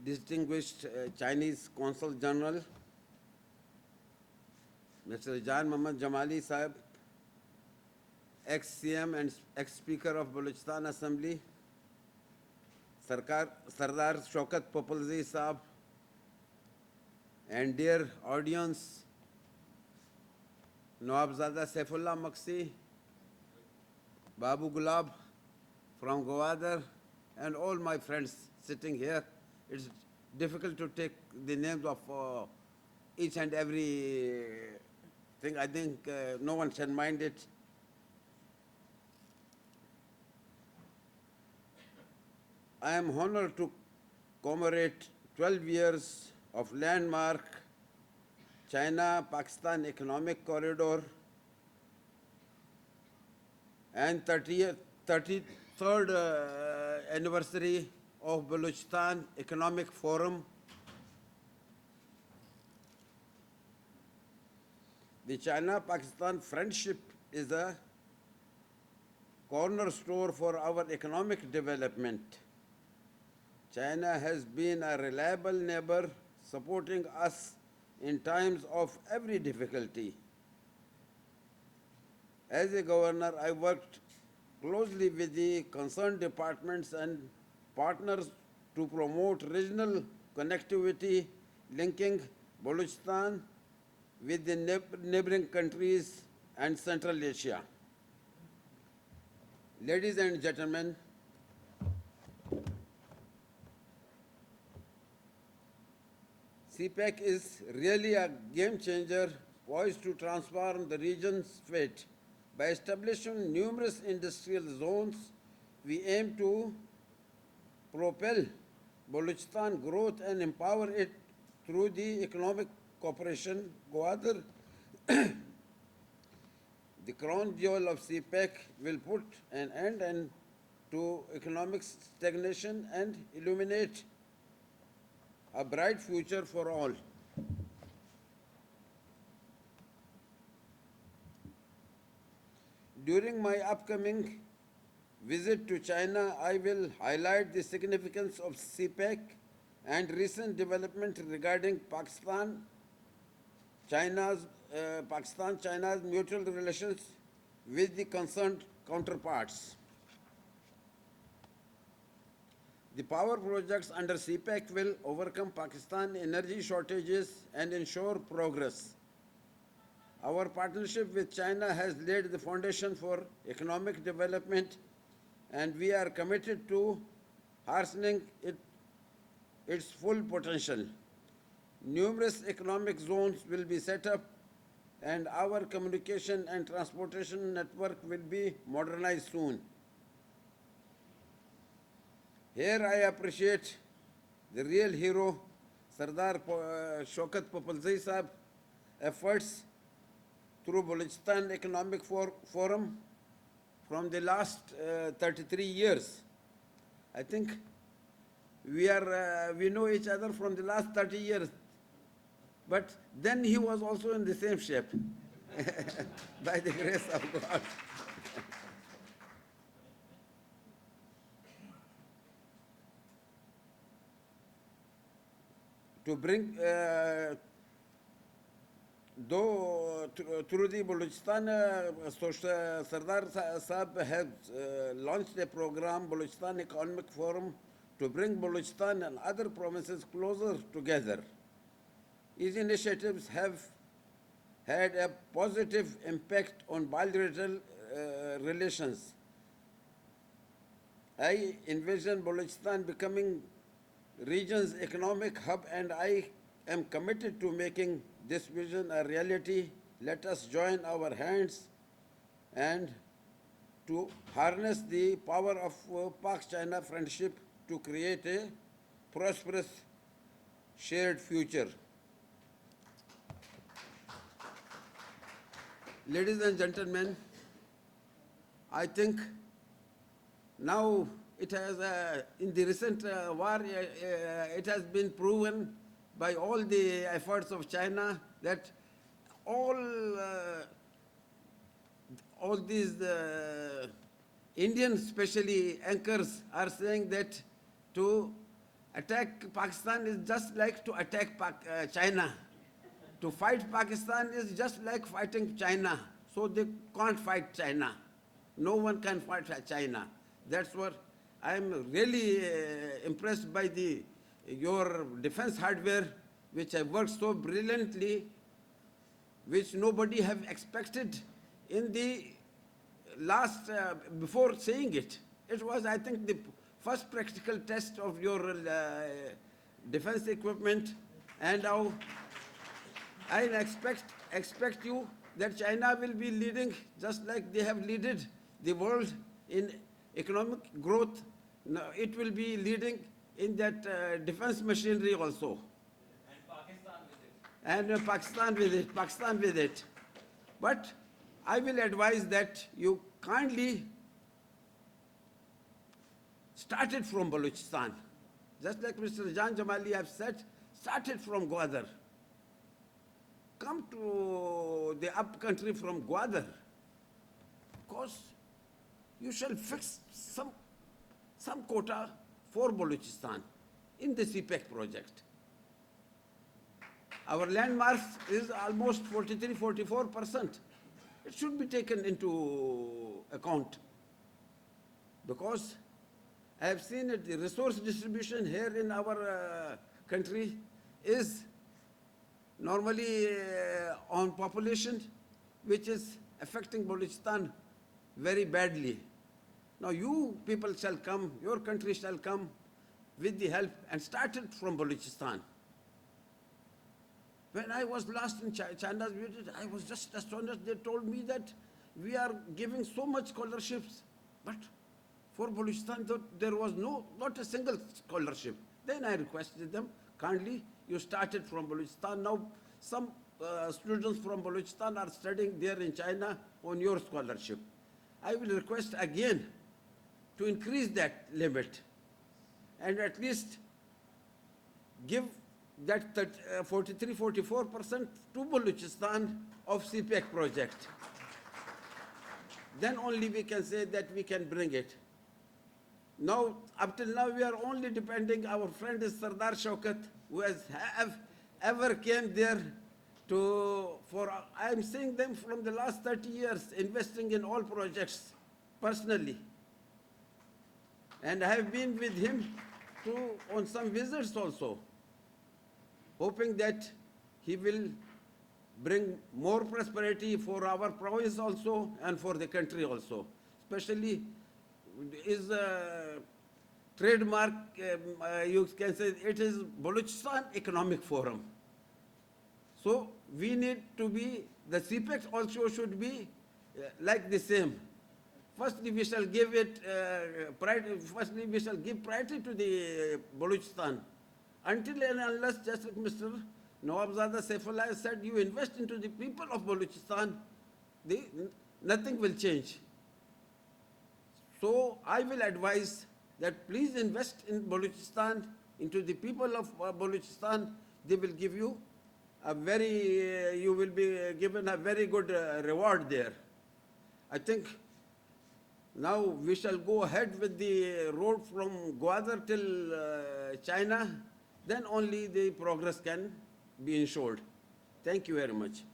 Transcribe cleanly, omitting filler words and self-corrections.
distinguished Chinese Consul General, Mr. Jan Mohammad Jamali Sahib, ex-CM and ex-Speaker of Balochistan Assembly, Sardar Shaukat Popalzi Sahib, and dear audience, Nawabzada Saifullah Maksi, Babu Gulab from Gwadar, and all my friends sitting here. It's difficult to take the names of each and every thing. I think no one can mind it. I am honored to commemorate 12 years of landmark China-Pakistan Economic Corridor and 33rd anniversary of Balochistan Economic Forum. The China-Pakistan friendship is a cornerstone for our economic development. China has been a reliable neighbor, supporting us in times of every difficulty. As a governor, I worked closely with the concerned departments and partners to promote regional connectivity, linking Balochistan with the neighboring countries and Central Asia. Ladies and gentlemen, CPEC is really a game changer poised to transform the region's fate. By establishing numerous industrial zones, we aim to propel Balochistan growth and empower it through the economic cooperation. Gwadar, the crown jewel of CPEC, will put an end to economic stagnation and illuminate a bright future for all. During my upcoming visit to China, I will highlight the significance of CPEC and recent development regarding Pakistan-China's mutual relations with the concerned counterparts. The power projects under CPEC will overcome Pakistan energy shortages and ensure progress. Our partnership with China has laid the foundation for economic development, and we are committed to harnessing its full potential. Numerous economic zones will be set up, and our communication and transportation network will be modernized soon. Here I appreciate the real hero, Sardar Shaukat Popalzi Sahib, efforts through Balochistan Economic Forum from the last 33 years. I think we know each other from the last 30 years, but then he was also in the same shape, by the grace of God. To bring, through the Balochistan, Sardar Sahib has launched a program, Balochistan Economic Forum, to bring Balochistan and other provinces closer together. These initiatives have had a positive impact on bilateral relations. I envision Balochistan becoming region's economic hub, and I am committed to making this vision a reality. Let us join our hands and to harness the power of Pak-China friendship to create a prosperous shared future. Ladies and gentlemen, I think now it has, in the recent war, it has been proven by all the efforts of China that all these Indian, especially anchors, are saying that to Attack Pakistan is just like to attack China. To fight Pakistan is just like fighting China. So they can't fight China. No one can fight China. That's what I'm really impressed by your defense hardware, which have worked so brilliantly, which nobody have expected in the last, before saying it. It was, I think, the first practical test of your defense equipment, and now I expect you that China will be leading just like they have led the world in economic growth. Now it will be leading in that defense machinery also. And Pakistan with it. Pakistan with it. But I will advise that you kindly start it from Balochistan. Just like Mr. Jan Jamali have said, start it from Gwadar. Come to the up country from Gwadar, because you shall fix some quota for Balochistan in the cpec project. Our landmass is almost 43–44%. It should be taken into account, because I have seen it, the resource distribution here in our country is normally on population, which is affecting Balochistan very badly. Now you people shall come, your country shall come with the help, and start it from Balochistan. When I was last in China's visit, I was just astonished. They told me that we are giving so much scholarships, but for Balochistan there was not a single scholarship. Then I requested them, kindly, you started from Balochistan. Now some students from Balochistan are studying there in China on your scholarship. I will request again to increase that limit and at least give that 43–44% to Balochistan of cpec project. Then only we can say that we can bring it. Now, up till now, we are only depending. Our friend is Sardar Shaukat, who has ever came there I am seeing them from the last 30 years, investing in all projects personally. And I have been with him on some visits also, hoping that he will bring more prosperity for our province also and for the country also. Especially is trademark, you can say it is Balochistan Economic Forum. So we need to be, the cpec also should be like the same. Firstly, we shall give it firstly we shall give priority to the Balochistan. Until and unless, just like Mr. Nawabzada Saifullah said, you invest into the people of Balochistan, nothing will change. So I will advise that please invest in Balochistan, into the people of Balochistan. They will give you you will be given a very good reward there. I think now we shall go ahead with the road from Gwadar till China. Then only the progress can be ensured. Thank you very much.